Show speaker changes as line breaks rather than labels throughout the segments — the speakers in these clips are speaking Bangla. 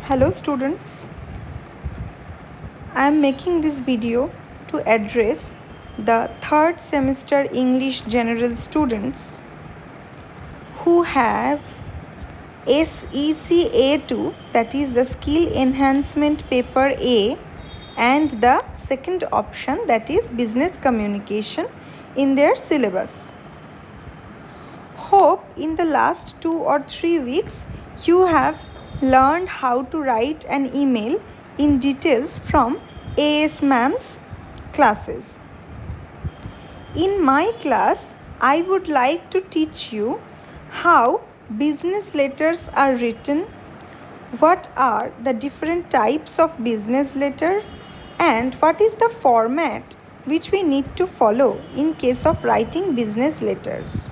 Hello students, I am making this video to address the third semester English general students who have SECA2, that is the skill enhancement paper A, and the second option, that is business communication, in their syllabus. Hope in the last 2 or 3 weeks you have learned how to write an email in details from AS ma'am's classes. In my class, I would like to teach you how business letters are written, what are the different types of business letter, and what is the format which we need to follow in case of writing business letters.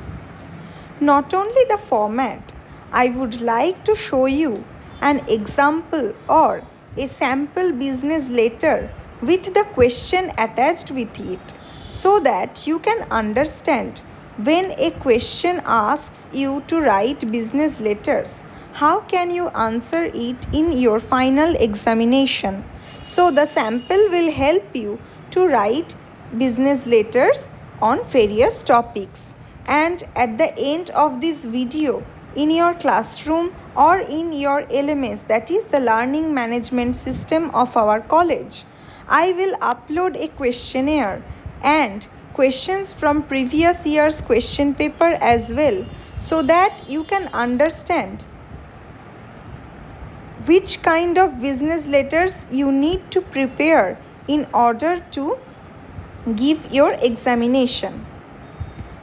Not only the format, I would like to show you an example or a sample business letter with the question attached with it, so that you can understand when a question asks you to write business letters, how can you answer it in your final examination. So the sample will help you to write business letters on various topics. And at the end of this video, in your classroom or in your LMS, that is the learning management system of our college, I will upload a questionnaire and questions from previous year's question paper as well, so that you can understand which kind of business letters you need to prepare in order to give your examination.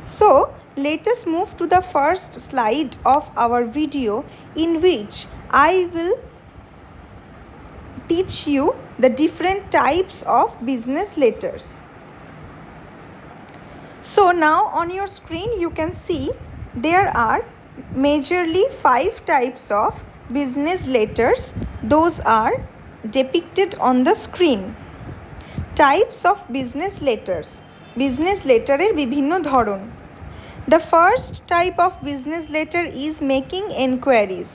So let us move to the first slide of our video, in which I will teach you the different types of business letters. So now on your screen you can see there are majorly 5 types of business letters. Those are depicted on the screen. Types of business letters. business লেটারের বিভিন্ন ধরন. The first type of business letter is making enquiries.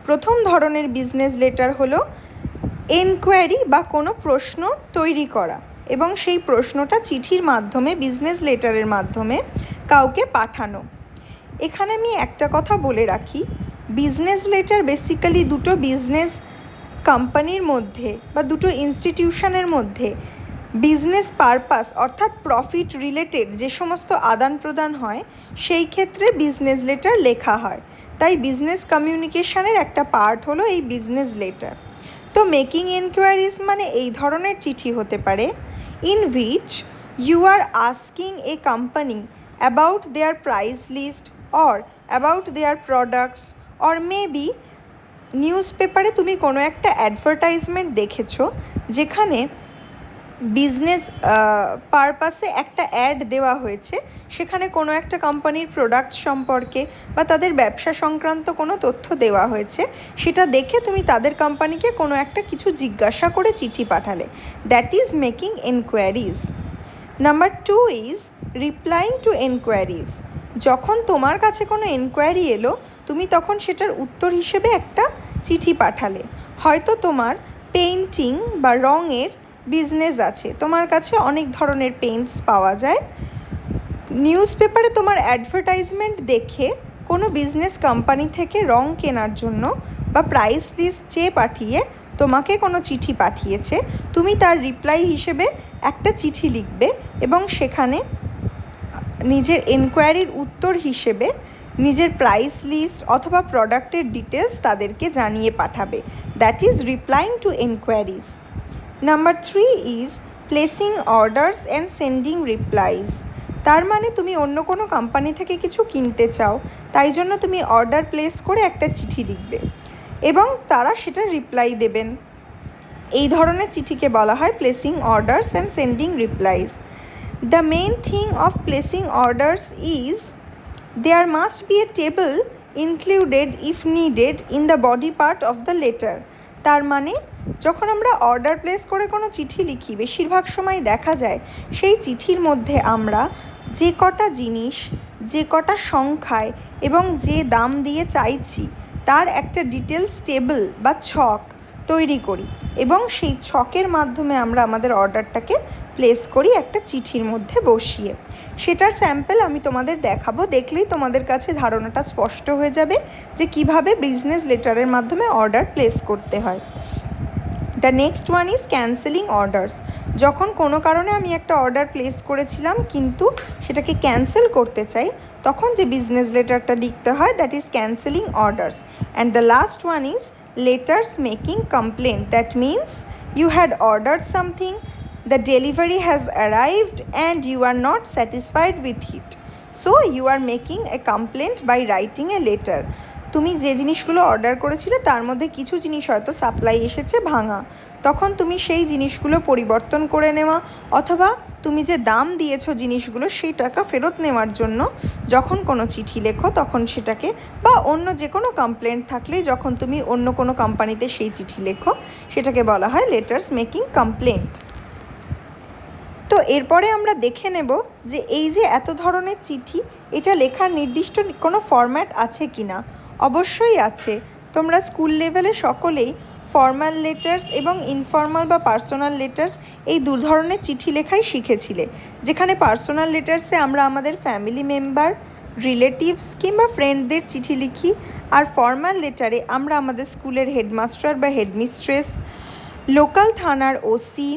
প্রথম ধরনের বিজনেস লেটার হলো এনকোয়ারি বা কোনো প্রশ্ন তৈরি করা এবং সেই প্রশ্নটা চিঠির মাধ্যমে, বিজনেস লেটারের মাধ্যমে কাউকে পাঠানো. এখানে আমি একটা কথা বলে রাখি, বিজনেস লেটার বেসিক্যালি দুটো বিজনেস কোম্পানির মধ্যে বা দুটো ইনস্টিটিউশনের মধ্যে বিজনেস পারপাস অর্থাৎ প্রফিট রিলেটেড যে সমস্ত আদান প্রদান হয় সেই ক্ষেত্রে বিজনেস লেটার লেখা হয়. তাই বিজনেস কমিউনিকেশনের একটা পার্ট হলো এই বিজনেস লেটার. তো মেকিং এনকোয়ারিজ মানে এই ধরনের চিঠি হতে পারে, in which you are asking a company about their price list or about their products, or maybe news পেপারে তুমি কোনো একটা অ্যাডভার্টাইজমেন্ট দেখেছো যেখানে বিজনেস পারপাসে একটা অ্যাড দেওয়া হয়েছে, সেখানে কোনো একটা কোম্পানির প্রোডাক্ট সম্পর্কে বা তাদের ব্যবসা সংক্রান্ত কোনো তথ্য দেওয়া হয়েছে, সেটা দেখে তুমি তাদের কোম্পানিকে কোনো একটা কিছু জিজ্ঞাসা করে চিঠি পাঠালে. That is making enquiries. Number 2 is replying to enquiries. যখন তোমার কাছে কোনো এনকোয়ারি এলো, তুমি তখন সেটার উত্তর হিসেবে একটা চিঠি পাঠালে. হয়তো তোমার পেইন্টিং বা রঙের বিজনেস আছে, তোমার কাছে অনেক ধরনের পেইন্টস পাওয়া যায়. নিউজ পেপারে তোমার অ্যাডভার্টাইজমেন্ট দেখে কোনো বিজনেস কোম্পানি থেকে রং কেনার জন্য বা প্রাইস লিস্ট চেয়ে পাঠিয়ে তোমাকে কোনো চিঠি পাঠিয়েছে, তুমি তার রিপ্লাই হিসেবে একটা চিঠি লিখবে এবং সেখানে নিজের এনকোয়ারির উত্তর হিসেবে নিজের প্রাইস লিস্ট অথবা প্রোডাক্টের ডিটেলস তাদেরকে জানিয়ে পাঠাবে. That is replying to enquiries. Number 3 is placing orders and sending replies. তার মানে তুমি অন্য কোনো কোম্পানি থেকে কিছু কিনতে চাও, তাই জন্য তুমি অর্ডার প্লেস করে একটা চিঠি লিখবে এবং তারা সেটা রিপ্লাই দেবেন. এই ধরনের চিঠিকে বলা হয় placing orders and sending replies. The main thing of placing orders is there must be a table included if needed in the body part of the letter. তার মানে যখন আমরা অর্ডার প্লেস করে কোনো চিঠি লিখি, বেশিরভাগ সময় দেখা যায় সেই চিঠির মধ্যে আমরা যে কটা জিনিস, যে কটা সংখ্যায় এবং যে দাম দিয়ে চাইছি তার একটা ডিটেলস টেবল বা ছক তৈরি করি এবং সেই ছকের মাধ্যমে আমরা আমাদের অর্ডারটাকে প্লেস করি একটা চিঠির মধ্যে বসিয়ে। সেটার স্যাম্পল আমি তোমাদের দেখাবো, দেখলেই তোমাদের কাছে ধারণাটা স্পষ্ট হয়ে যাবে যে কিভাবে বিজনেস লেটারের মাধ্যমে অর্ডার প্লেস করতে হয়। The next one is cancelling orders. যখন কোনো কারণে আমি একটা অর্ডার প্লেস করেছিলাম কিন্তু সেটাকে ক্যান্সেল করতে চাই, তখন যে বিজনেস লেটারটা লিখতে হয় that is cancelling orders. And the last one is letters making complaint. That means you had ordered something, the delivery has arrived and you are not satisfied with it, so you are making a complaint by writing a letter. তুমি যে জিনিসগুলো অর্ডার করেছিলে তার মধ্যে কিছু জিনিস হয়তো সাপ্লাই এসেছে ভাঙা, তখন তুমি সেই জিনিসগুলো পরিবর্তন করে নেওয়া অথবা তুমি যে দাম দিয়েছো জিনিসগুলো সেই টাকা ফেরত নেওয়ার জন্য যখন কোনো চিঠি লেখো তখন সেটাকে, বা অন্য যে কোনো কমপ্লেন্ট থাকলে যখন তুমি অন্য কোনো কোম্পানিতে সেই চিঠি লেখো সেটাকে বলা হয় লেটার্স মেকিং কমপ্লেন্ট। তো এরপরে আমরা দেখে নেব যে এই যে এত ধরনের চিঠি, এটা লেখার নির্দিষ্ট কোনো ফরম্যাট আছে কি না। অবশ্যই আছে। তোমরা স্কুল লেভেলে সকলেই ফর্মাল লেটার্স এবং ইনফর্মাল বা পার্সোনাল লেটার্স এই দু ধরনের চিঠি লেখাই শিখেছিলে, যেখানে পার্সোনাল লেটার্সে আমরা আমাদের ফ্যামিলি মেম্বার, রিলেটিভস কিংবা ফ্রেন্ডদের চিঠি লিখি, আর ফর্মাল লেটারে আমরা আমাদের স্কুলের হেডমাস্টার বা হেডমিস্ট্রেস, লোকাল থানার ওসি,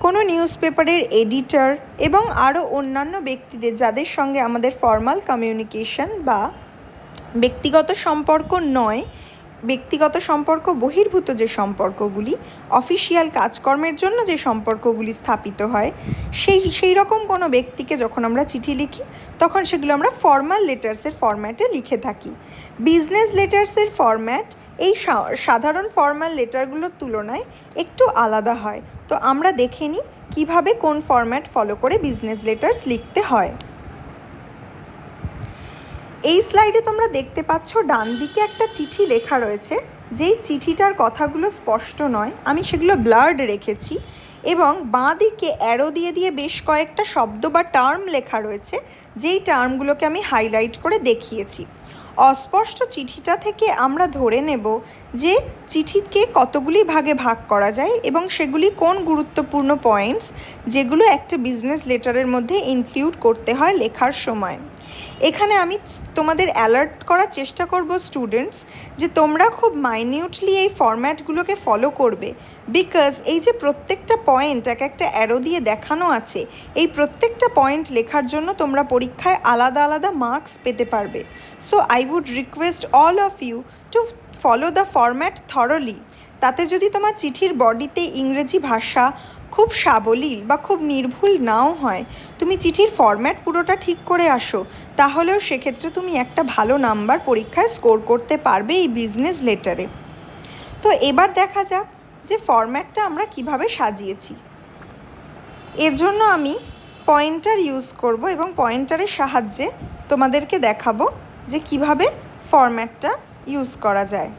কোনো নিউজ পেপারের এডিটর এবং আরও অন্যান্য ব্যক্তিদের যাদের সঙ্গে আমাদের ফর্মাল কমিউনিকেশন বা ব্যক্তিগত সম্পর্ক নয়, ব্যক্তিগত সম্পর্ক বহির্ভূত যে সম্পর্কগুলি, অফিসিয়াল কাজকর্মের জন্য যে সম্পর্কগুলি স্থাপিত হয়, সেই রকম কোনো ব্যক্তিকে যখন আমরা চিঠি লিখি তখন সেগুলো আমরা ফর্মাল লেটার্সের ফরম্যাটে লিখে থাকি। বিজনেস লেটার্সের ফরম্যাট এই সাধারণ ফর্মাল লেটারগুলোর তুলনায় একটু আলাদা হয়। তো আমরা দেখে নিই কীভাবে কোন ফরম্যাট ফলো করে বিজনেস লেটার্স লিখতে হয়। এই স্লাইডে তোমরা দেখতে পাচ্ছ ডান দিকে একটা চিঠি লেখা রয়েছে, যেই চিঠিটার কথাগুলো স্পষ্ট নয়, আমি সেগুলো ব্লার্ড রেখেছি, এবং বাঁ দিকে অ্যারো দিয়ে দিয়ে বেশ কয়েকটা শব্দ বা টার্ম লেখা রয়েছে, যেই টার্মগুলোকে আমি হাইলাইট করে দেখিয়েছি। অস্পষ্ট চিঠিটা থেকে আমরা ধরে নেব যে চিঠিকে কতগুলি ভাগে ভাগ করা যায় এবং সেগুলি কোন গুরুত্বপূর্ণ পয়েন্টস যেগুলো একটা বিজনেস লেটারের মধ্যে ইনক্লুড করতে হয় লেখার সময়। এখানে আমি তোমাদের অ্যালার্ট করার চেষ্টা করব স্টুডেন্টস যে তোমরা খুব মাইনিউটলি এই ফরম্যাটগুলোকে ফলো করবে, বিকজ এই যে প্রত্যেকটা পয়েন্ট এক একটা অ্যারো দিয়ে দেখানো আছে, এই প্রত্যেকটা পয়েন্ট লেখার জন্য তোমরা পরীক্ষায় আলাদা আলাদা মার্কস পেতে পারবে। So I would request all of you to follow the format thoroughly. তাতে যদি তোমার চিঠির বডিতে ইংরেজি ভাষা খুব সাবলীল বা খুব নির্ভুল নাও হয়, তুমি চিঠির ফরম্যাট পুরোটা ঠিক করে আসো, তাহলেও সেক্ষেত্রে তুমি একটা ভালো নাম্বার পরীক্ষায় স্কোর করতে পারবে এই বিজনেস লেটারে। তো এবার দেখা যাক যে ফরম্যাটটা আমরা কিভাবে সাজিয়েছি। এর জন্য আমি পয়েন্টার ইউজ করব এবং পয়েন্টারের সাহায্যে তোমাদেরকে দেখাবো যে কিভাবে ফরম্যাটটা ইউজ করা যায়।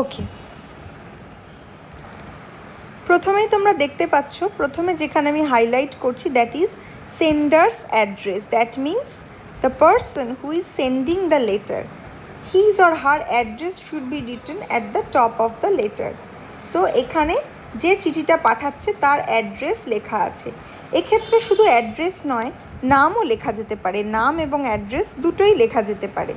ওকে, প্রথমেই তোমরা দেখতে পাচ্ছ, প্রথমে যেখানে আমি হাইলাইট করছি that is sender's address. That means the person who is sending the letter, his or her address should be written at the top of the letter. So এখানে যে চিঠিটা পাঠাচ্ছে তার অ্যাড্রেস লেখা আছে। এক্ষেত্রে শুধু অ্যাড্রেস নয়, নামও লেখা যেতে পারে, নাম এবং অ্যাড্রেস দুটোই লেখা যেতে পারে।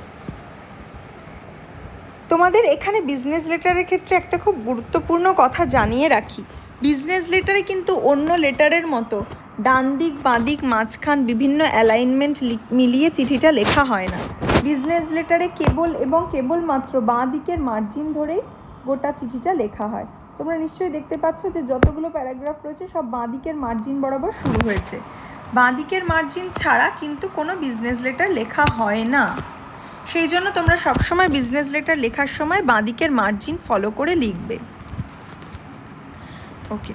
তোমাদের এখানে বিজনেস লেটারের ক্ষেত্রে একটা খুব গুরুত্বপূর্ণ কথা জানিয়ে রাখি, বিজনেস লেটারে কিন্তু অন্য লেটারের মতো ডান দিক বাঁ দিক মাঝখান বিভিন্ন অ্যালাইনমেন্ট মিলিয়ে চিঠিটা লেখা হয় না। বিজনেস লেটারে কেবলমাত্র বাঁ দিকের মার্জিন ধরেই গোটা চিঠিটা লেখা হয়। তোমরা নিশ্চয়ই দেখতে পাচ্ছ যে যতগুলো প্যারাগ্রাফ রয়েছে সব বাঁ দিকের মার্জিন বরাবর শুরু হয়েছে। বাঁ দিকের মার্জিন ছাড়া কিন্তু কোনো বিজনেস লেটার লেখা হয় না। সেই জন্য তোমরা সবসময় বিজনেস লেটার লেখার সময় বাঁ দিকের মার্জিন ফলো করে লিখবে। ওকে,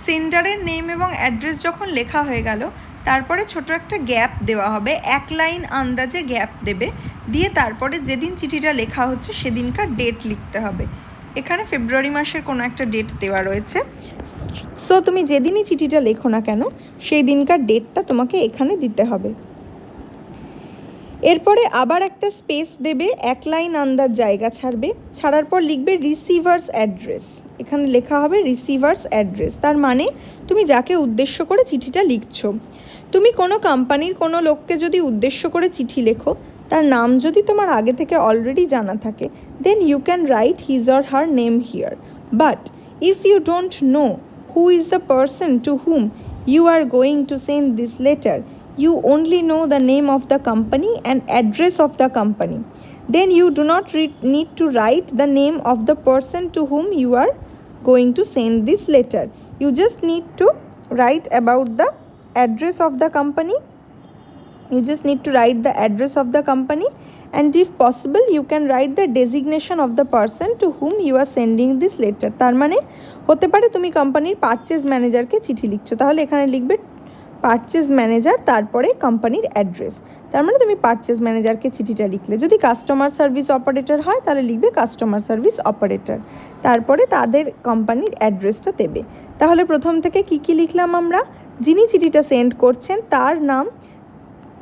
সেন্ডারের নেম এবং অ্যাড্রেস যখন লেখা হয়ে গেল, তারপরে ছোট একটা গ্যাপ দেওয়া হবে, এক লাইন আন্দাজে গ্যাপ দেবে, দিয়ে তারপরে যেদিন চিঠিটা লেখা হচ্ছে সেদিনকার ডেট লিখতে হবে। এখানে ফেব্রুয়ারি মাসের কোনো একটা ডেট দেওয়া রয়েছে। সো তুমি যেদিনই চিঠিটা লেখো না কেন সেই দিনকার ডেটটা তোমাকে এখানে দিতে হবে। এরপরে আবার একটা স্পেস দেবে, এক লাইন আন্দাজ জায়গা ছাড়বে, ছাড়ার পর লিখবে রিসিভার্স অ্যাড্রেস। এখানে লেখা হবে রিসিভার্স অ্যাড্রেস, তার মানে তুমি যাকে উদ্দেশ্য করে চিঠিটা লিখছো। তুমি কোনো কোম্পানির কোনো লোককে যদি উদ্দেশ্য করে চিঠি লেখো, তার নাম যদি তোমার আগে থেকে অলরেডি জানা থাকে, then you can write his or her name here. But if you don't know who is the person to whom you are going to send this letter, you only know the name of the company and address of the company, then you do not need to write the name of the person to whom you are going to send this letter. You just need to write about the address of the company. You just need to write the address of the company, and if possible you can write the designation of the person to whom you are sending this letter. তার মানে হতে পারে তুমি কোম্পানির পারচেজ ম্যানেজারকে চিঠি লিখছো, তাহলে এখানে লিখবে পারচেজ ম্যানেজার, তারপরে কোম্পানির অ্যাড্রেস। তার মানে তুমি পারচেজ ম্যানেজারকে চিঠিটা লিখলে। যদি কাস্টমার সার্ভিস অপারেটর হয় তাহলে লিখবে কাস্টমার সার্ভিস অপারেটর, তারপরে তাদের কোম্পানির অ্যাড্রেসটা দেবে। তাহলে প্রথম থেকে কি লিখলাম আমরা? যিনি চিঠিটা সেন্ড করছেন তার নাম,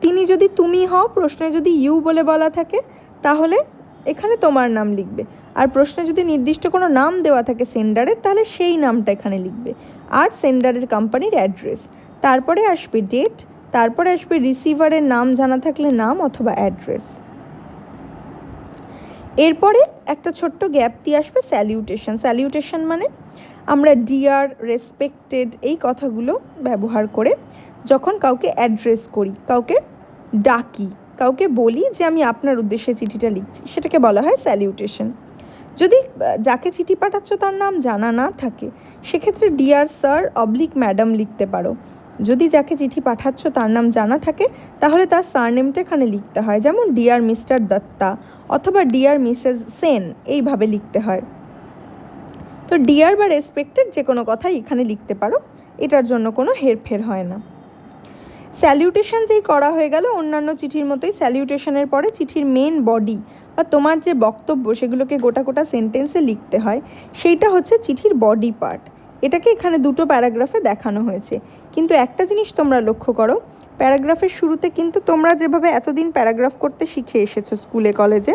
তিনি যদি তুমি হও, প্রশ্নে যদি ইউ বলে বলা থাকে তাহলে এখানে তোমার নাম লিখবে, আর প্রশ্নে যদি নির্দিষ্ট কোনো নাম দেওয়া থাকে সেন্ডারের তাহলে সেই নামটা এখানে লিখবে, আর সেন্ডারের কোম্পানির অ্যাড্রেস। তারপরে আসবে ডেট, তারপরে আসবে রিসিভারের নাম জানা থাকলে নাম অথবা অ্যাড্রেস। এরপরে একটা ছোট্ট গ্যাপ দিয়ে আসবে স্যালিউটেশন। স্যালিউটেশন মানে আমরা ডিয়ার, রেসপেক্টেড এই কথাগুলো ব্যবহার করে যখন কাউকে অ্যাড্রেস করি, কাউকে ডাকি, কাউকে বলি যে আমি আপনার উদ্দেশ্যে চিঠিটা লিখছি, সেটাকে বলা হয় স্যালিউটেশন। যদি যাকে চিঠি পাঠাচ্ছ তার নাম জানা না থাকে সেক্ষেত্রে ডিয়ার স্যার অবলিক ম্যাডাম লিখতে পারো। যদি যাকে চিঠি পাঠাচ্ছ তার নাম জানা থাকে তাহলে তার সারনেমটা এখানে লিখতে হয়, যেমন ডিয়ার মিস্টার দত্তা অথবা ডিয়ার মিসেস সেন, এইভাবে লিখতে হয়। তো ডিয়ার বা রেসপেক্টেড যে কোনো কথাই এখানে লিখতে পারো, এটার জন্য কোনো হেরফের হয় না। স্যালিউটেশন যেই করা হয়ে গেল, অন্যান্য চিঠির মতোই স্যালিউটেশনের পরে চিঠির মেন বডি বা তোমার যে বক্তব্য সেগুলোকে গোটা গোটা সেন্টেন্সে লিখতে হয়, সেইটা হচ্ছে চিঠির বডি পার্ট। এটাকে এখানে দুটো প্যারাগ্রাফে দেখানো হয়েছে, কিন্তু একটা জিনিস তোমরা লক্ষ্য করো, প্যারাগ্রাফের শুরুতে কিন্তু তোমরা যেভাবে এতদিন প্যারাগ্রাফ করতে শিখে এসেছো স্কুলে কলেজে,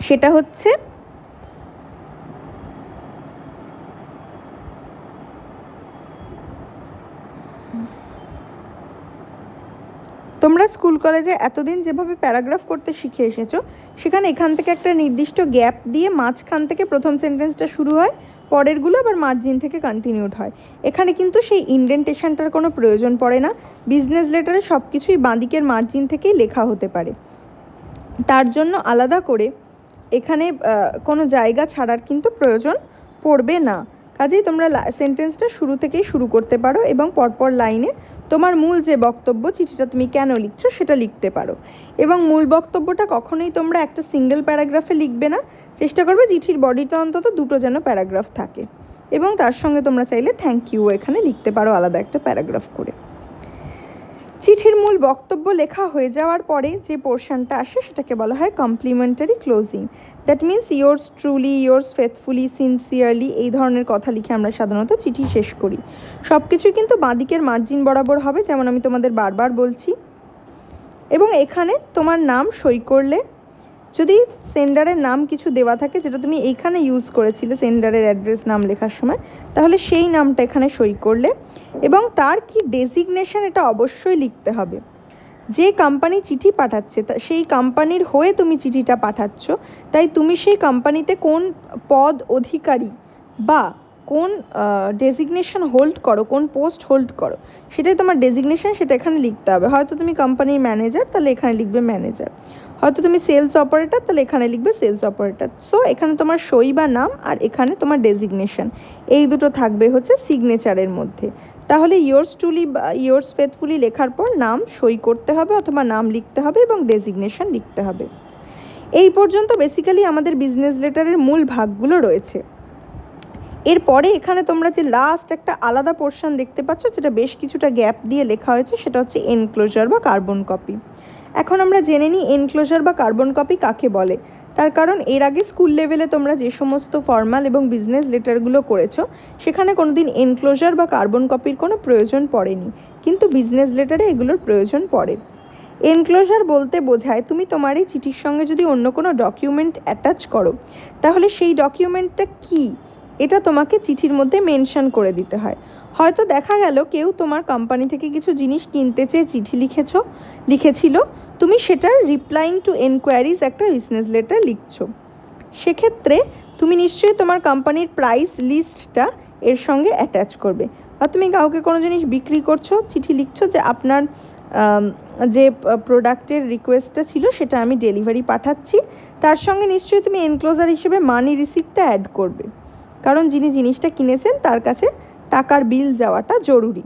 সেটা হচ্ছে তোমরা স্কুল কলেজে এতদিন যেভাবে প্যারাগ্রাফ করতে শিখে এসেছো, সেখানে এখান থেকে একটা নির্দিষ্ট গ্যাপ দিয়ে মাঝখান থেকে প্রথম সেন্টেন্সটা শুরু হয়, পরেরগুলো আবার মার্জিন থেকে কন্টিনিউড হয়। এখানে কিন্তু সেই ইন্ডেন্টেশনটার কোনো প্রয়োজন পড়ে না, বিজনেস লেটারে সব কিছুই বাঁদিকের মার্জিন থেকেই লেখা হতে পারে, তার জন্য আলাদা করে এখানে কোনো জায়গা ছাড়ার কিন্তু প্রয়োজন পড়বে না। কাজেই তোমরা সেন্টেন্সটা শুরু থেকেই শুরু করতে পারো এবং পরপর লাইনে তোমার মূল যে বক্তব্য, চিঠিটা তুমি কেন লিখছো সেটা লিখতে পারো। এবং মূল বক্তব্যটা কখনোই তোমরা একটা সিঙ্গেল প্যারাগ্রাফে লিখবে না, চেষ্টা করবে চিঠির বডিতে অন্তত দুটো যেন প্যারাগ্রাফ থাকে, এবং তার সঙ্গে তোমরা চাইলে থ্যাংক ইউ এখানে লিখতে পারো আলাদা একটা প্যারাগ্রাফ করে। চিঠির মূল বক্তব্য লেখা হয়ে যাওয়ার পরে যে পোর্শনটা আসে সেটাকে বলা হয় complimentary closing. That means yours truly, yours faithfully, sincerely, এই ধরনের কথা লিখে আমরা সাধারণত চিঠি শেষ করি। সব কিছুই কিন্তু বাঁদিকের মার্জিন বরাবর হবে, যেমন আমি তোমাদের বারবার বলছি। এবং এখানে তোমার নাম সই করলে, যদি সেন্ডারের নাম কিছু দেওয়া থাকে যেটা তুমি এইখানে ইউজ করেছিলে সেন্ডারের অ্যাড্রেস নাম লেখার সময়, তাহলে সেই নামটা এখানে সই করলে, এবং তার কি ডেজিগনেশন এটা অবশ্যই লিখতে হবে। যে কোম্পানি চিঠি পাঠাচ্ছে সেই কোম্পানির হয়ে তুমি চিঠিটা পাঠাচ্ছ, তাই তুমি সেই কোম্পানিতে কোন পদ অধিকারী বা কোন ডেজিগনেশন হোল্ড করো, কোন পোস্ট হোল্ড করো, সেটাই তোমার ডেজিগনেশন, সেটা এখানে লিখতে হবে। হয়তো তুমি কোম্পানির ম্যানেজার, তাহলে এখানে লিখবে ম্যানেজার। হয়তো তুমি সেলস অপারেটর, তাহলে এখানে লিখবে সেলস অপারেটর। সো এখানে তোমার সই বা নাম আর এখানে তোমার ডেজিগনেশন, এই দুটো থাকবে হচ্ছে সিগনেচারের মধ্যে। তাহলে ইয়োর্স ট্রুলি বা ইয়োর্স ফেথফুলি লেখার পর নাম সই করতে হবে অথবা নাম লিখতে হবে এবং ডেজিগনেশন লিখতে হবে। এই পর্যন্ত বেসিক্যালি আমাদের বিজনেস লেটারের মূল ভাগগুলো রয়েছে। এরপরে এখানে তোমরা যে লাস্ট একটা আলাদা পোর্শন দেখতে পাচ্ছ, যেটা বেশ কিছুটা গ্যাপ দিয়ে লেখা হয়েছে, সেটা হচ্ছে এনক্লোজার বা কার্বন কপি। এখন আমরা জেনে নিই এনক্লোজার বা কার্বন কপি কাকে বলে। তার কারণ এর আগে স্কুল লেভেলে তোমরা যে সমস্ত ফর্মাল এবং বিজনেস লেটারগুলো করেছো, সেখানে কোনো দিন এনক্লোজার বা কার্বন কপির কোনো প্রয়োজন পড়েনি, কিন্তু বিজনেস লেটারে এগুলোর প্রয়োজন পড়ে। এনক্লোজার বলতে বোঝায় তুমি তোমার এই চিঠির সঙ্গে যদি অন্য কোনো ডকুমেন্ট অ্যাটাচ করো তাহলে সেই ডকুমেন্টটা কী এটা তোমাকে চিঠির মধ্যে মেনশন করে দিতে হয়। হয়তো দেখা গেল কেউ তোমার কোম্পানি থেকে কিছু জিনিস কিনতে চেয়ে চিঠি লিখেছিল, তুমি সেটার রিপ্লাইং টু এনকোয়ারিজ একটা বিজনেস লেটার লিখছো। সেক্ষেত্রে তুমি নিশ্চয়ই তোমার কোম্পানির প্রাইস লিস্টটা এর সঙ্গে অ্যাটাচ করবে। বা তুমি কাউকে কোনো জিনিস বিক্রি করছো, চিঠি লিখছো যে আপনার যে প্রোডাক্টের রিকোয়েস্টটা ছিল সেটা আমি ডেলিভারি পাঠাচ্ছি, তার সঙ্গে নিশ্চয়ই তুমি এনক্লোজার হিসেবে মানি রিসিপ্টটা অ্যাড করবে, কারণ যিনি জিনিসটা কিনেছেন তার কাছে টাকার বিল যাওয়াটা জরুরি।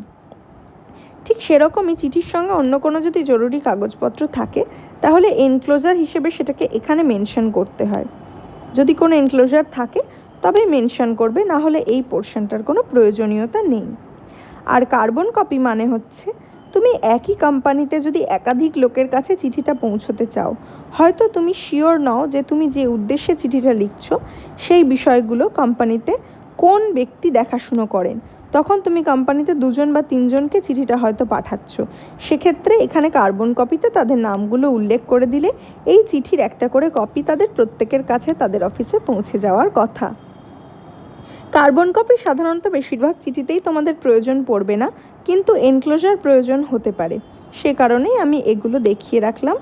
ঠিক সেরকমই চিঠির সঙ্গে অন্য কোনো যদি জরুরি কাগজপত্র থাকে তাহলে এনক্লোজার হিসেবে সেটাকে এখানে মেনশন করতে হয়। যদি কোনো এনক্লোজার থাকে তবেই মেনশন করবে, না হলে এই পোর্শনটার কোনো প্রয়োজনীয়তা নেই। আর কার্বন কপি মানে হচ্ছে তুমি একই কোম্পানিতে যদি একাধিক লোকের কাছে চিঠিটা পৌঁছতে চাও, হয়তো তুমি শিওর নও যে তুমি যে উদ্দেশ্যে চিঠিটা লিখছো সেই বিষয়গুলো কোম্পানিতে কোন ব্যক্তি দেখাশুনো করেন, তখন তুমি কোম্পানিতে 2 বা 3 জনকে চিঠিটা হয়তো পাঠাচ্ছ। সেক্ষেত্রে এখানে কার্বন কপিতে তাদের নামগুলো উল্লেখ করে দিলে এই চিঠির একটা করে কপি তাদের প্রত্যেকের কাছে তাদের অফিসে পৌঁছে যাওয়ার কথা। কার্বন কপি সাধারণত বেশিরভাগ চিঠিতেই তোমাদের প্রয়োজন পড়বে না, কিন্তু এনক্লোজার প্রয়োজন হতে পারে। সে কারণেই আমি এগুলো দেখিয়ে রাখলাম।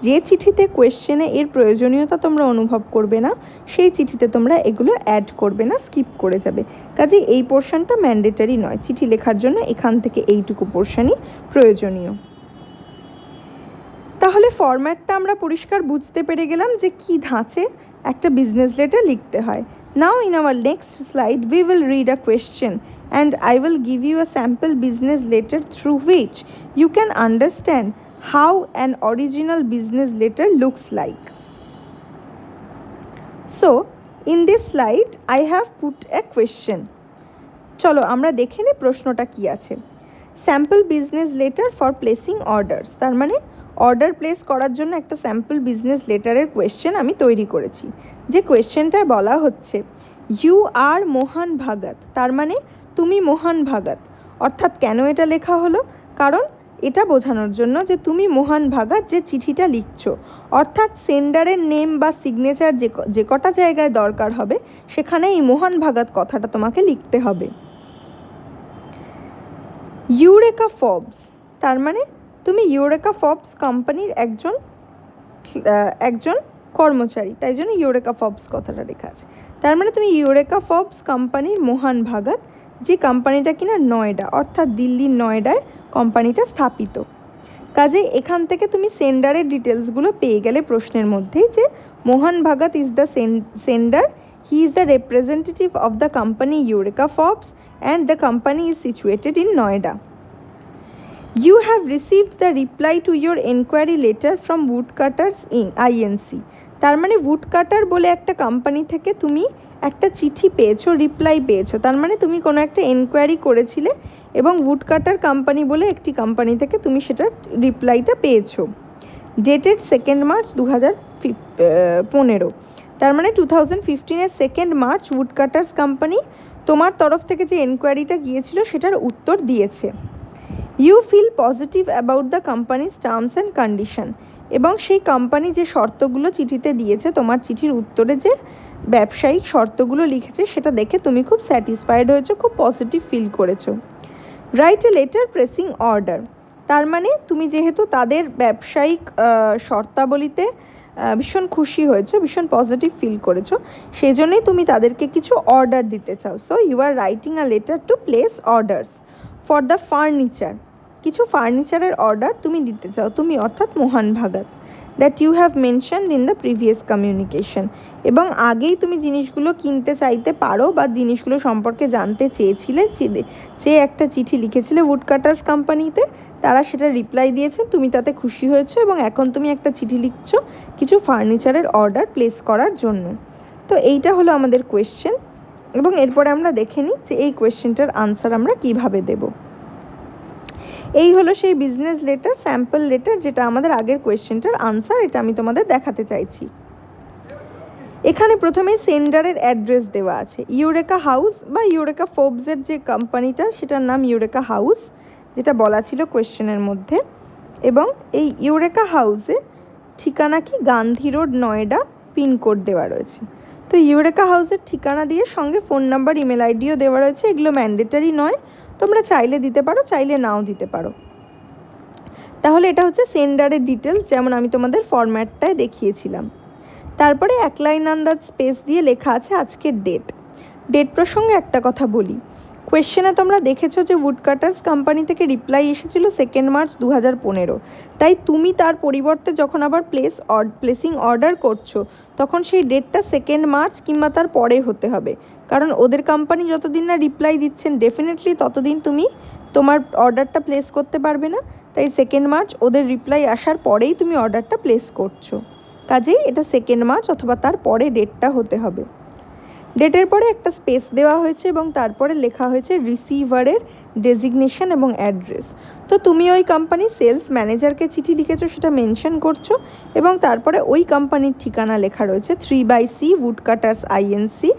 যে চিঠিতে কোয়েশ্চেনে এর প্রয়োজনীয়তা তোমরা অনুভব করবে না সেই চিঠিতে তোমরা এগুলো অ্যাড করবে না, স্কিপ করে যাবে। কাজেই এই পোর্শনটা ম্যান্ডেটারি নয়, চিঠি লেখার জন্য এখান থেকে এইটুকু পোর্শনই প্রয়োজনীয়। তাহলে ফরম্যাটটা আমরা পরিষ্কার বুঝতে পেরে গেলাম যে কী ধাঁচে একটা বিজনেস লেটার লিখতে হয়। Now in our next slide we will read a question and I will give you a sample business letter through which you can understand how an original business letter looks like. So in this slide I have put a question. চলো আমরা দেখে নিই প্রশ্নটা কি আছে। Sample business letter for placing orders, তার মানে অর্ডার প্লেস করার জন্য একটা স্যাম্পল বিজনেস লেটারের কোয়েশ্চেন আমি তৈরি করেছি। যে কোয়েশ্চেনটায় বলা হচ্ছে ইউ আর মোহন ভাগত, তার মানে তুমি মোহন ভাগত। অর্থাৎ কেন এটা লেখা হলো? কারণ এটা বোঝানোর জন্য যে তুমি মোহন ভাগত যে চিঠিটা লিখছো, অর্থাৎ সেন্ডারের নেম বা সিগনেচার যে কটা জায়গায় দরকার হবে সেখানে এই মোহন ভাগত কথাটা তোমাকে লিখতে হবে। ইউরেকা ফবস, তার মানে তুমি ইউরেকা ফবস কোম্পানির একজন কর্মচারী, তাই জন্য ইউরেকা ফবস কথাটা লেখা আছে। তার মানে তুমি ইউরেকা ফবস কোম্পানির মোহন ভাগত, যে কোম্পানিটা কিনা নয়ডা অর্থাৎ দিল্লির নয়ডায় কোম্পানিটা স্থাপিত। কাজেই এখান থেকে তুমি সেন্ডারের ডিটেলসগুলো পেয়ে গেলে প্রশ্নের মধ্যেই, যে Mohan Bhagat is the sender, he is the representative of the company Eureka Forbes and the company is situated in Noida. You have received the reply to your enquiry letter from Woodcutters INC. তার মানে Woodcutter বলে একটা কোম্পানি থেকে তুমি একটা চিঠি পেয়েছো, রিপ্লাই পেয়েছো। তার মানে তুমি কোনো একটা এনকোয়ারি করেছিলে এবং Woodcutter কোম্পানি বলে একটি কোম্পানি থেকে তুমি সেটা রিপ্লাইটা পেয়েছো। Dated 2 March 2015। তার মানে 2015-এর 2 মার্চ Woodcutters কোম্পানি তোমার তরফ থেকে যে এনকোয়ারিটা গিয়েছিল সেটার উত্তর দিয়েছে। You feel positive about the companies terms and condition, এবং সেই কোম্পানি যে শর্তগুলো চিঠিতে দিয়েছে, তোমার চিঠির উত্তরে যে ব্যবসায়িক শর্তগুলো লিখেছে সেটা দেখে তুমি খুব স্যাটিসফাইড হয়েছো, খুব পজিটিভ ফিল করেছো। Write a letter pressing order, তার মানে তুমি যেহেতু তাদের ব্যবসায়িক শর্তাবলীতে ভীষণ খুশি হয়েছো, ভীষণ পজিটিভ ফিল করেছো, সেই জন্যই তুমি তাদেরকে কিছু অর্ডার দিতে চাও। So you are writing a letter to place orders for the furniture, কিছু ফার্নিচারের অর্ডার তুমি দিতে চাও, তুমি অর্থাৎ Mohan Bhagat, that you have mentioned in the previous communication. এবং আগেই তুমি জিনিসগুলো কিনতে চাইতে পারো বা জিনিসগুলো সম্পর্কে জানতে চেয়েছিলে, চেয়ে একটা চিঠি লিখেছিলে Woodcutters কোম্পানিতে, তারা সেটা রিপ্লাই দিয়েছে, তুমি তাতে খুশি হয়েছো এবং এখন তুমি একটা চিঠি লিখছো কিছু ফার্নিচারের অর্ডার প্লেস করার জন্য। তো এইটা হলো আমাদের কোয়েশ্চেন, এবং এরপরে আমরা দেখে নিই যে এই কোয়েশ্চেনটার আনসার আমরা কিভাবে দেব। এই হলো সেই বিজনেস লেটার, স্যাম্পল লেটার, যেটা আমাদের আগের কোয়েশ্চেনটার আনসার, এটা আমি তোমাদের দেখাতে চাইছি। এখানে প্রথমেই সেন্ডারের অ্যাড্রেস দেওয়া আছে, ইউরেকা হাউস বা ইউরেকা ফোবসের যে কোম্পানিটা সেটার নাম ইউরেকা হাউস, যেটা বলা ছিল কোয়েশ্চেনের মধ্যে। এবং এই ইউরেকা হাউসে ঠিকানা কি গান্ধী রোড, নয়ডা, পিনকোড দেওয়া রয়েছে। তো ইউরেকা হাউসের ঠিকানা দিয়ে সঙ্গে ফোন নাম্বার, ইমেল আইডিও দেওয়া রয়েছে। এগুলো ম্যান্ডেটারি নয়, তোমরা চাইলে দিতে পারো, চাইলে নাও দিতে পারো। তাহলে এটা হচ্ছে সেন্ডারের ডিটেলস, যেমন আমি তোমাদের ফরম্যাটটায় দেখিয়েছিলাম। তারপরে এক লাইন আন্দাজ স্পেস দিয়ে লেখা আছে আজকের ডেট। ডেট প্রসঙ্গে একটা কথা বলি, কোয়েশ্চেনে তোমরা দেখেছো যে উডকাটার্স কোম্পানি থেকে রিপ্লাই এসেছিল 2 মার্চ 2015। তাই তুমি তার পরিবর্তে যখন আবার প্লেসিং অর্ডার করছো তখন সেই ডেটটা 2 মার্চ কিংবা তার পরে হতে হবে, কারণ ওদের কোম্পানি যতদিন না রিপ্লাই দিচ্ছেন ডেফিনেটলি ততদিন তুমি তোমার অর্ডারটা প্লেস করতে পারবে না। তাই 2 মার্চ ওদের রিপ্লাই আসার পরেই তুমি অর্ডারটা প্লেস করছো, কাজেই এটা 2 মার্চ অথবা তার পরে ডেটটা হতে হবে। ডেটের পরে একটা স্পেস দেওয়া হয়েছে এবং তারপরে লেখা হয়েছে রিসিভারের ডেজিগনেশন এবং অ্যাড্রেস। তো তুমি ওই কোম্পানির সেলস ম্যানেজারকে চিঠি লিখেছো সেটা মেনশন করছো এবং তারপরে ওই কোম্পানির ঠিকানা লেখা রয়েছে 3/C উডকাটার্স আইএনসি,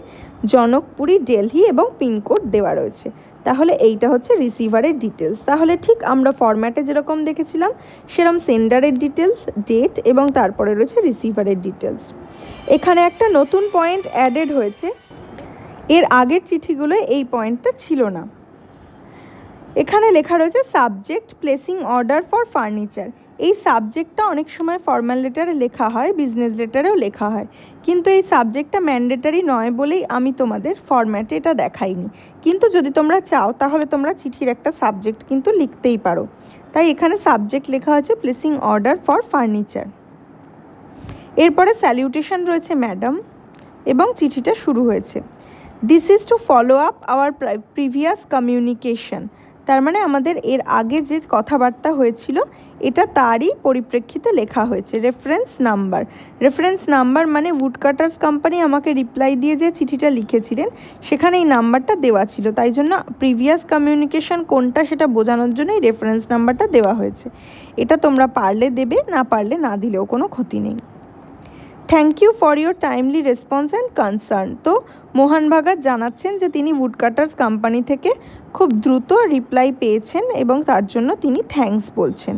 জনকপুরি, দিল্লি এবং পিনকোড দেওয়া রয়েছে। তাহলে এইটা হচ্ছে রিসিভারের ডিটেলস। তাহলে ঠিক আমরা ফরম্যাটে যেরকম দেখেছিলাম সেরকম সেন্ডারের ডিটেলস, ডেট এবং তারপরে রয়েছে রিসিভারের ডিটেলস। এখানে একটা নতুন পয়েন্ট অ্যাডেড হয়েছে, এর আগের চিঠিগুলোয় এই পয়েন্টটা ছিল না। এখানে লেখা রয়েছে subject placing order for furniture. এই সাবজেক্টটা অনেক সময় ফর্মাল লেটারে লেখা হয়, বিজনেস লেটারেও লেখা হয়, কিন্তু এই সাবজেক্টটা ম্যান্ডেটারি নয় বলেই আমি তোমাদের ফরম্যাটে এটা দেখাইনি। কিন্তু যদি তোমরা চাও তাহলে তোমরা চিঠির একটা সাবজেক্ট কিন্তু লিখতেই পারো। তাই এখানে সাবজেক্ট লেখা হয়েছে প্লেসিং অর্ডার ফর ফার্নিচার। এরপরে স্যালিউটেশন রয়েছে ম্যাডাম এবং চিঠিটা শুরু হয়েছে this is to follow up our previous communication. তার মানে আমাদের এর আগে যে কথাবার্তা হয়েছিল এটা তারই পরিপ্রেক্ষিতে লেখা হয়েছে। রেফারেন্স নাম্বার মানে উডকাটার্স কোম্পানি আমাকে রিপ্লাই দিয়ে যে চিঠিটা লিখেছিলেন সেখানে এই নাম্বারটা দেওয়া ছিল, তাই জন্য প্রিভিয়াস কমিউনিকেশন কোনটা সেটা বোঝানোর জন্য এই রেফারেন্স নাম্বারটা দেওয়া হয়েছে। এটা তোমরা পারলে দেবে, না পারলে না দিলেও কোনো ক্ষতি নেই। Thank you for your timely response and concern. তো মোহন ভাগাত জানাচ্ছেন যে তিনি উডকাটার্স কোম্পানি থেকে খুব দ্রুত রিপ্লাই পেয়েছেন এবং তার জন্য তিনি থ্যাঙ্কস বলছেন।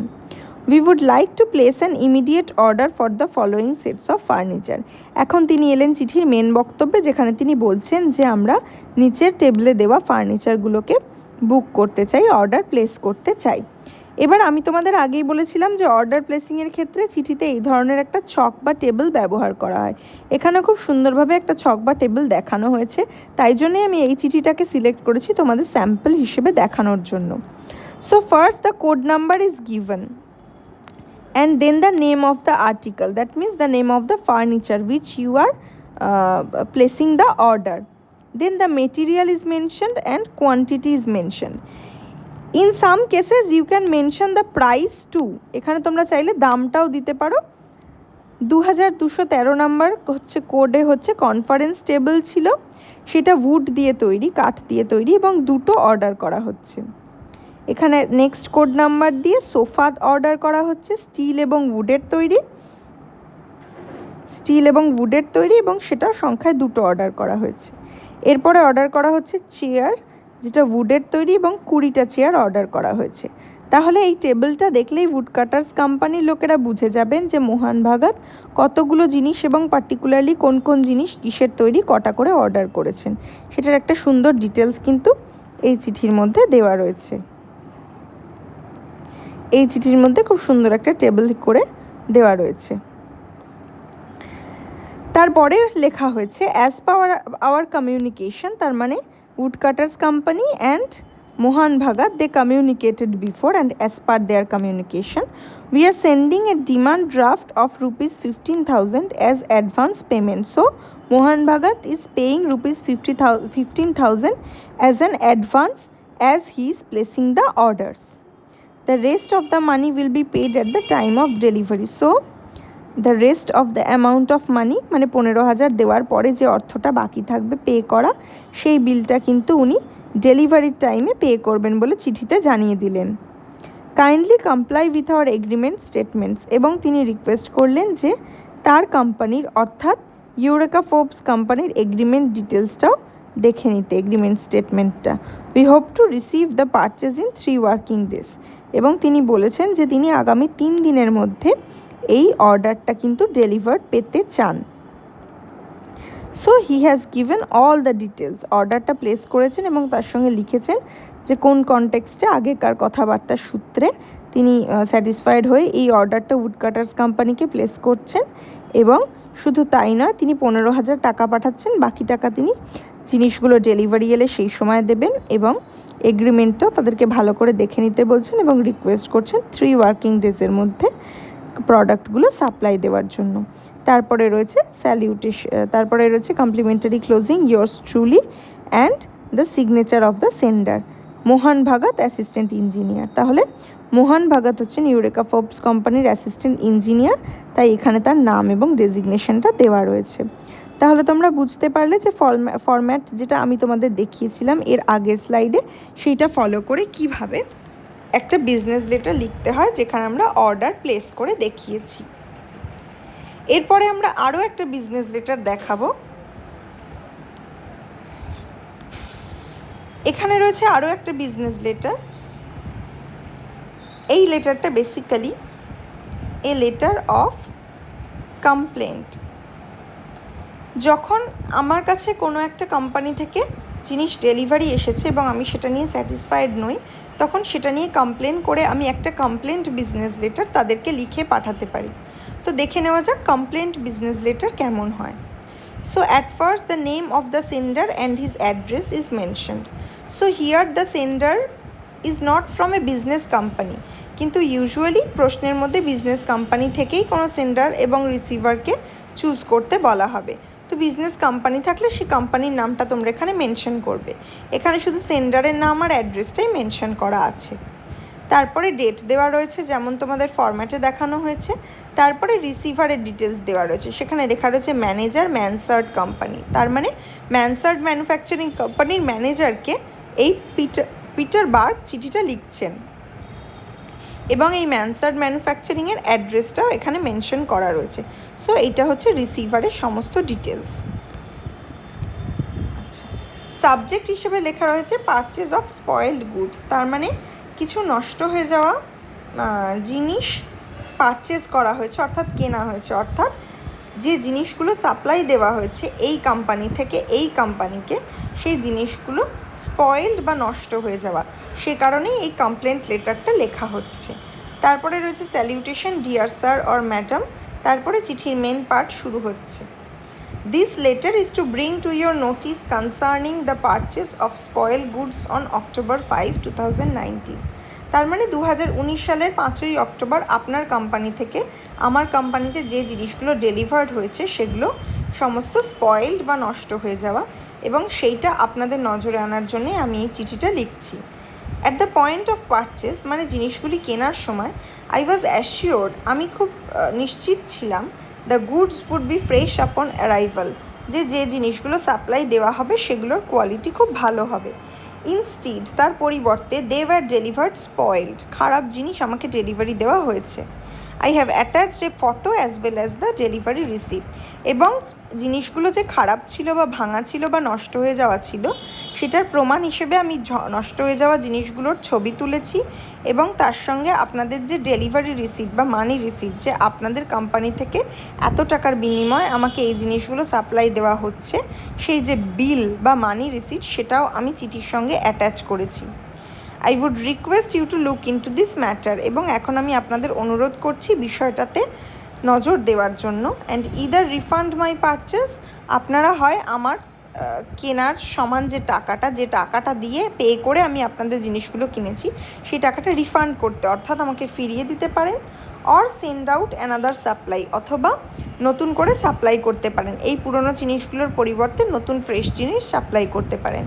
We would like to place an immediate order for the following sets of furniture. এখন তিনি এলেন চিঠির মেন বক্তব্যে, যেখানে তিনি বলছেন যে আমরা নিচের টেবিলে দেওয়া ফার্নিচারগুলোকে বুক করতে চাই, অর্ডার প্লেস করতে চাই। এবার আমি তোমাদের আগেই বলেছিলাম যে অর্ডার প্লেসিংয়ের ক্ষেত্রে চিঠিতে এই ধরনের একটা ছক বা টেবিল ব্যবহার করা হয়। এখানে খুব সুন্দরভাবে একটা ছক বা টেবিল দেখানো হয়েছে, তাই জন্যই আমি এই চিঠিটাকে সিলেক্ট করেছি তোমাদের স্যাম্পল হিসেবে দেখানোর জন্য। So first the code number is given and then the name of the article, that means the name of the furniture which you are placing the order. Then the material is mentioned and quantity is mentioned. In some cases you can mention the price too. এখানে তোমরা চাইলে দামটাও দিতে পারো। 2213 নাম্বার হচ্ছে কোডে হচ্ছে কনফারেন্স টেবিল ছিল, সেটা উড দিয়ে তৈরি, কাঠ দিয়ে তৈরি এবং দুটো অর্ডার করা হচ্ছে। এখানে নেক্সট কোড নাম্বার দিয়ে সোফা অর্ডার করা হচ্ছে, স্টিল এবং উডের তৈরি এবং সেটা সংখ্যায় দুটো অর্ডার করা হয়েছে। এরপরে অর্ডার করা হচ্ছে চেয়ার, যেটা উডের তৈরি এবং 20টা চেয়ার অর্ডার করা হয়েছে। তাহলে এই টেবিলটা দেখলেই উডকাটার্স কোম্পানির লোকেরা বুঝে যাবেন যে মোহন ভাগাত কতগুলো জিনিস এবং পার্টিকুলারলি কোন কোন জিনিস কিসের তৈরি কটা করে অর্ডার করেছেন, সেটার একটা সুন্দর ডিটেলস কিন্তু এই চিঠির মধ্যে দেওয়া রয়েছে। এই চিঠির মধ্যে খুব সুন্দর একটা টেবিল করে দেওয়া রয়েছে। তারপরে লেখা হয়েছে অ্যাজ পার আওয়ার কমিউনিকেশন, তার মানে woodcutters company and Mohan Bhagat they communicated before and as per their communication we are sending a demand draft of ₹15,000 as advance payment. So Mohan Bhagat is paying ₹15,000 as an advance as he is placing the orders. The rest of the money will be paid at the time of delivery. So the rest of the amount of money মানে 15,000 দেওয়ার পরে যে অর্থটা বাকি থাকবে পে করা, সেই বিলটা কিন্তু উনি ডেলিভারির টাইমে পে করবেন বলে চিঠিতে জানিয়ে দিলেন। Kindly comply with our agreement statements, এবং তিনি রিকোয়েস্ট করলেন যে তার কোম্পানির অর্থাৎ ইউরেকা ফোর্বস কোম্পানির এগ্রিমেন্ট ডিটেলসটাও দেখে নিতে, এগ্রিমেন্ট স্টেটমেন্টটা। We hope to receive the purchase in 3 working days. এবং তিনি বলেছেন যে তিনি আগামী 3 দিনের মধ্যে এই অর্ডারটা কিন্তু ডেলিভার পেতে চান। So he has given all the details. অর্ডারটা প্লেস করেছেন এবং তার সঙ্গে লিখেছেন যে কোন কনটেক্সটে আগেকার কথাবার্তার সূত্রে তিনি স্যাটিসফাইড হয়ে এই অর্ডারটা উডকাটার্স কোম্পানিকে প্লেস করছেন। এবং শুধু তাই নয়, তিনি 15,000 টাকা পাঠাচ্ছেন, বাকি টাকা তিনি জিনিসগুলো ডেলিভারি এলে সেই সময় দেবেন। এবং এগ্রিমেন্টটাও তাদেরকে ভালো করে দেখে নিতে বলছেন এবং রিকোয়েস্ট করছেন 3 ওয়ার্কিং ডেজের মধ্যে প্রোডাক্টগুলো সাপ্লাই দেওয়ার জন্য। তারপরে রয়েছে তারপরে রয়েছে complimentary closing, yours truly and the signature of the sender, Mohan Bhagat, assistant engineer. তাহলে মোহন ভাগত হচ্ছেন ইউরেকা ফোর্বস কোম্পানির অ্যাসিস্ট্যান্ট ইঞ্জিনিয়ার, তাই এখানে তার নাম এবং ডেজিগনেশনটা দেওয়া রয়েছে। তাহলে তোমরা বুঝতে পারলে যে ফরম্যাট যেটা আমি তোমাদের দেখিয়েছিলাম এর আগের স্লাইডে, সেইটা ফলো করে কিভাবে একটা বিজনেস লেটার লিখতে হয়, যেখানে আমরা অর্ডার প্লেস করে দেখিয়েছি। এরপরে আমরা আরও একটা বিজনেস লেটার দেখাবো। এখানে রয়েছে আরও একটা বিজনেস লেটার। এই লেটারটা basically a letter of complaint. যখন আমার কাছে কোনো একটা কোম্পানি থেকে জিনিস ডেলিভারি এসেছে এবং আমি সেটা নিয়ে স্যাটিসফাইড নই, তখন সেটা নিয়ে কমপ্লেন করে আমি একটা কমপ্লেন্ট বিজনেস লেটার তাদেরকে লিখে পাঠাতে পারি। তো দেখে নেওয়া যাক কমপ্লেন্ট বিজনেস লেটার কেমন হয়। So at first the name of the sender and his address is mentioned. So here the sender is not from a business company, কিন্তু ইউজুয়ালি প্রশ্নের মধ্যে বিজনেস কোম্পানি থেকেই কোনো সেন্ডার এবং রিসিভারকে চুজ করতে বলা হবে। তো বিজনেস কোম্পানি থাকলে সেই কোম্পানির নামটা তোমরা এখানে মেনশন করবে। এখানে শুধু সেন্ডারের নাম আর অ্যাড্রেসটাই মেনশন করা আছে। তারপরে ডেট দেওয়া রয়েছে যেমন তোমাদের ফরম্যাটে দেখানো হয়েছে। তারপরে রিসিভারের ডিটেলস দেওয়া রয়েছে, সেখানে লেখা রয়েছে ম্যানেজার ম্যানসার্ড কোম্পানি। তার মানে ম্যানসার্ড ম্যানুফ্যাকচারিং কোম্পানির ম্যানেজারকে এই পিটার বার্গ চিঠিটা লিখছেন এবং এই ম্যানসার্ড ম্যানুফ্যাকচারিংয়ের অ্যাড্রেসটাও এখানে মেনশন করা রয়েছে। সো এইটা হচ্ছে রিসিভারের সমস্ত ডিটেলস। আচ্ছা, সাবজেক্ট হিসেবে লেখা রয়েছে পারচেজ অফ স্পয়েলড গুডস। তার মানে কিছু নষ্ট হয়ে যাওয়া জিনিস পারচেজ করা হয়েছে, অর্থাৎ কেনা হয়েছে, অর্থাৎ যে জিনিসগুলো সাপ্লাই দেওয়া হয়েছে এই কোম্পানি থেকে এই কোম্পানিকে, সেই জিনিসগুলো স্পয়েলড বা নষ্ট হয়ে যাওয়া, সে কারণেই এই কমপ্লেন্ট লেটারটা লেখা হচ্ছে। তারপরে রয়েছে স্যালিউটেশন, ডিয়ার স্যার অর ম্যাডাম। তারপরে চিঠির মেন পার্ট শুরু হচ্ছে। This letter is to bring to your notice concerning the purchase of spoil goods on October 5, 2019। তার মানে 2019 সালের 5ই অক্টোবর আপনার কোম্পানি থেকে আমার কোম্পানিতে যে জিনিসগুলো ডেলিভার্ড হয়েছে সেগুলো সমস্ত স্পয়েলড বা নষ্ট হয়ে যাওয়া, এবং সেইটা আপনাদের নজরে আনার জন্যে আমি এই চিঠিটা লিখছি। At the point of purchase মানে জিনিসগুলি কেনার সময় আই ওয়াজ অ্যাসিওর্ড, আমি খুব নিশ্চিত ছিলাম, the goods would be fresh upon arrival, যে জিনিসগুলো সাপ্লাই দেওয়া হবে সেগুলোর কোয়ালিটি খুব ভালো হবে। ইনস্টিড তার পরিবর্তে দে ওয়্যার ডেলিভার্ড স্পয়েলড, খারাপ জিনিস আমাকে ডেলিভারি দেওয়া হয়েছে। I have attached A photo as well as the delivery receipt, এবং জিনিসগুলো যে খারাপ ছিল বা ভাঙা ছিল বা নষ্ট হয়ে যাওয়া ছিল সেটার প্রমাণ হিসেবে আমি নষ্ট হয়ে যাওয়া জিনিসগুলোর ছবি তুলেছি, এবং তার সঙ্গে আপনাদের যে ডেলিভারি রিসিপ্ট বা মানি রিসিপ্ট, যে আপনাদের কোম্পানি থেকে এত টাকার বিনিময়ে আমাকে এই জিনিসগুলো সাপ্লাই দেওয়া হচ্ছে, সেই যে বিল বা মানি রিসিপ্ট সেটাও আমি চিঠির সঙ্গে অ্যাটাচ করেছি। I would request you to look into this matter, এবং এখন আমি আপনাদের অনুরোধ করছি বিষয়টাতে নজর দেওয়ার জন্য। And either refund my purchase, আপনারা হয় আমার কেনার সমান যে টাকাটা দিয়ে পে করে আমি আপনাদের জিনিসগুলো কিনেছি সেই টাকাটা রিফান্ড করতে, অর্থাৎ আমাকে ফিরিয়ে দিতে পারেন, or send out another supply, অথবা নতুন করে সাপ্লাই করতে পারেন, এই পুরনো জিনিসগুলোর পরিবর্তে নতুন ফ্রেশ জিনিস সাপ্লাই করতে পারেন।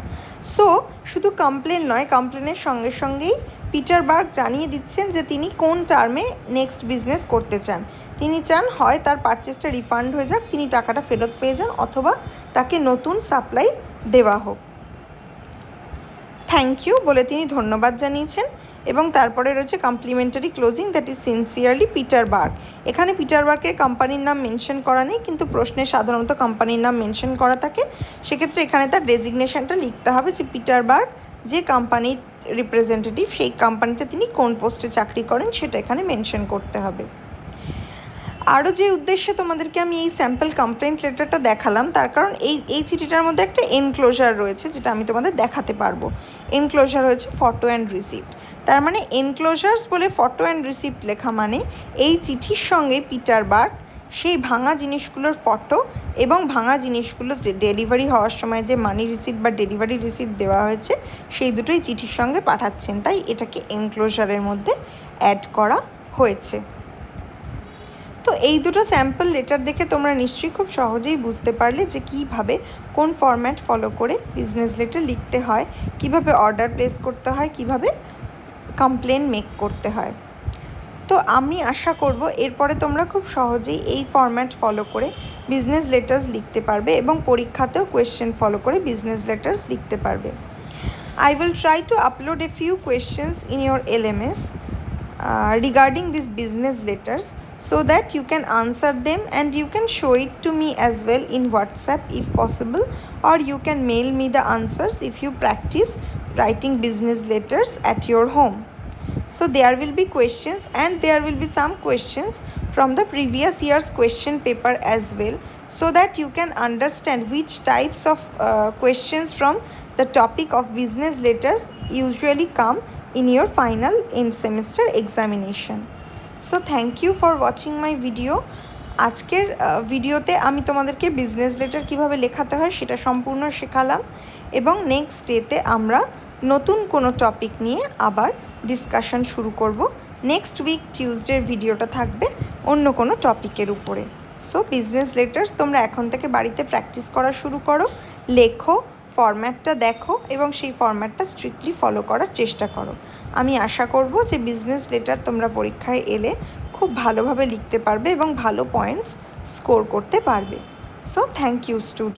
সো শুধু কমপ্লেন নয়, কমপ্লেনের সঙ্গে সঙ্গেই পিটার বার্গ জানিয়ে দিচ্ছেন যে তিনি কোন টার্মে নেক্সট বিজনেস করতে চান। তিনি চান হয় তার পারচেসটা রিফান্ড হয়ে যাক, তিনি টাকাটা ফেরত পেয়ে যান, অথবা তাকে নতুন সাপ্লাই দেওয়া হোক। থ্যাংক ইউ বলে তিনি ধন্যবাদ জানিয়েছেন, এবং তারপরে রয়েছে complimentary closing, that is sincerely Peter Berg. এখানে পিটার বার্গের কোম্পানির নাম মেনশন করা নেই, কিন্তু প্রশ্নে সাধারণত কোম্পানির নাম মেনশন করা থাকে, সেক্ষেত্রে এখানে তার ডেজিগনেশনটা লিখতে হবে যে পিটার বার্গ যে কোম্পানির রিপ্রেজেন্টেটিভ সেই কোম্পানিতে তিনি কোন পোস্টে চাকরি করেন সেটা এখানে মেনশন করতে হবে। আরও যে উদ্দেশ্যে তোমাদেরকে আমি এই স্যাম্পল কমপ্লেন্ট লেটারটা দেখালাম তার কারণ এই চিঠিটার মধ্যে একটা এনক্লোজার রয়েছে যেটা আমি তোমাদের দেখাতে পারবো। এনক্লোজার হয়েছে ফটো অ্যান্ড রিসিপ্ট। তার মানে এনক্লোজার্স বলে ফটো অ্যান্ড রিসিপ্ট লেখা মানে এই চিঠির সঙ্গে পিটার বার্গ সেই ভাঙা জিনিসগুলোর ফটো এবং ভাঙা জিনিসগুলো যে ডেলিভারি হওয়ার সময় যে মানি রিসিপ্ট বা ডেলিভারি রিসিপ্ট দেওয়া হয়েছে সেই দুটোই চিঠির সঙ্গে পাঠাচ্ছেন, তাই এটাকে এনক্লোজারের মধ্যে অ্যাড করা হয়েছে। তো এই দুটো স্যাম্পল লেটার দেখে তোমরা নিশ্চয়ই খুব সহজেই বুঝতে পারলে যে কীভাবে কোন ফরম্যাট ফলো করে বিজনেস লেটার লিখতে হয়, কিভাবে অর্ডার প্লেস করতে হয়, কিভাবে কমপ্লেন মেক করতে হয়। তো আমি আশা করব এরপরে তোমরা খুব সহজেই এই ফরম্যাট ফলো করে বিজনেস লেটার্স লিখতে পারবে এবং পরীক্ষাতেও কোয়েশ্চেন ফলো করে বিজনেস লেটার্স লিখতে পারবে। I will try to upload a few questions in your LMS regarding these business letters so that you can answer them and you can show it to me as well in WhatsApp if possible, or you can mail me the answers if you practice writing business letters at your home. So there will be questions and there will be some questions from the previous year's question paper as well, so that you can understand which types of questions from the topic of business letters usually come in your final end semester examination. So thank you for watching my video. আজকের ভিডিওতে আমি তোমাদেরকে বিজনেস লেটার কীভাবে লেখাতে হয় সেটা সম্পূর্ণ শেখালাম এবং নেক্সট ডেতে আমরা নতুন কোনো টপিক নিয়ে আবার ডিসকাশন শুরু করব। নেক্সট উইক টিউসডের ভিডিওটা থাকবে অন্য কোনো টপিকের উপরে। সো বিজনেস লেটার্স তোমরা এখন থেকে বাড়িতে প্র্যাকটিস করা শুরু করো, লেখো, ফরম্যাটটা দেখো এবং সেই ফরম্যাটটা স্ট্রিক্টলি ফলো করার চেষ্টা করো। আমি আশা করব যে বিজনেস লেটার তোমরা পরীক্ষায় এলে খুব ভালোভাবে লিখতে পারবে এবং ভালো পয়েন্টস স্কোর করতে পারবে। So thank you student.